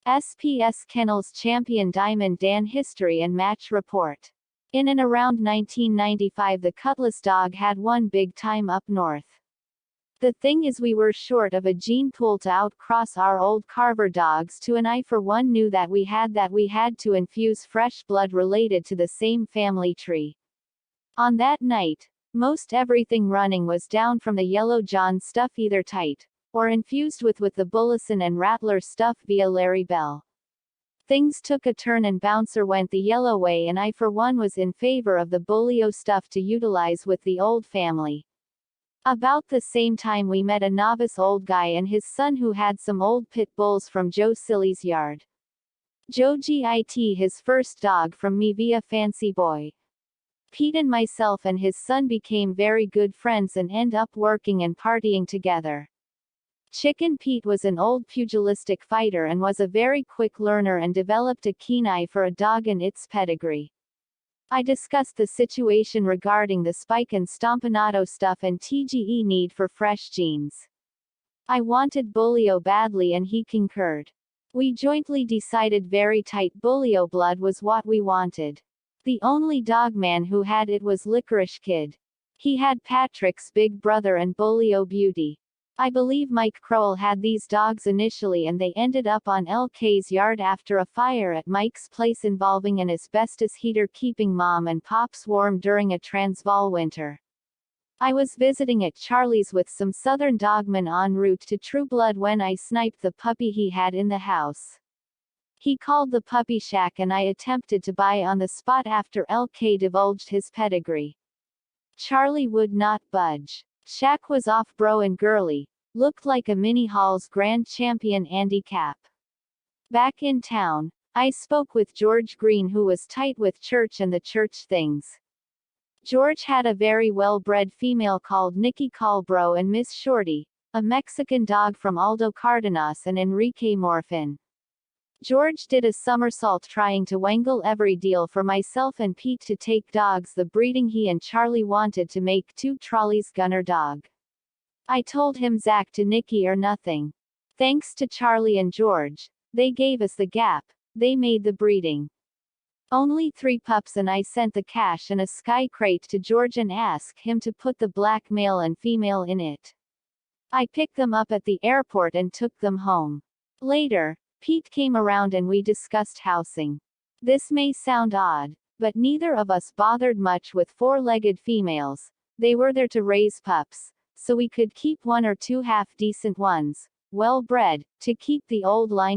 Sps Kennels Champion Diamond Dan History and Match Report. In and around 1995 the Cutlass dog had one big time up north. The thing is we were short of a gene pool to outcross our old Carver dogs to, and I for one knew that we had to infuse fresh blood related to the same family tree. On that night, most everything running was down from the Yellow John stuff either tight, or infused with the Bullison and Rattler stuff via Larry Bell. Things took a turn and Bouncer went the yellow way, and I for one was in favor of the Bullio stuff to utilize with the old family. About the same time we met a novice old guy and his son who had some old pit bulls from Joe Silly's yard. Joe got his first dog from me via Fancy Boy. Pete and myself and his son became very good friends and end up working and partying together. Chicken Pete was an old pugilistic fighter and was a very quick learner and developed a keen eye for a dog and its pedigree. I discussed the situation regarding the Spike and Stompanato stuff and TGE need for fresh genes. I wanted Bullio badly and he concurred. We jointly decided very tight Bullio blood was what we wanted. The only dogman who had it was Licorice Kid. He had Patrick's big brother and Bullio Beauty. I believe Mike Crowell had these dogs initially and they ended up on LK's yard after a fire at Mike's place involving an asbestos heater keeping Mom and Pops warm during a Transvaal winter. I was visiting at Charlie's with some southern dogmen en route to True Blood when I sniped the puppy he had in the house. He called the puppy Shack and I attempted to buy on the spot after LK divulged his pedigree. Charlie would not budge. Shack was off bro and girly, looked like a mini Hall's grand champion Andy Capp. Back in town, I spoke with George Green who was tight with church and the church things. George had a very well-bred female called Nikki Calbro and Miss Shorty, a Mexican dog from Aldo Cardenas and Enrique Morfin. George did a somersault trying to wangle every deal for myself and Pete to take dogs the breeding he and Charlie wanted to make 2 trolleys gunner dog. I told him Zach to Nikki or nothing. Thanks to Charlie and George, they gave us the gap, they made the breeding. Only 3 pups and I sent the cash and a sky crate to George and asked him to put the black male and female in it. I picked them up at the airport and took them home. Later, Pete came around and we discussed housing. This may sound odd, but neither of us bothered much with 4-legged females. They were there to raise pups, so we could keep 1 or 2 half-decent ones, well-bred, to keep the old line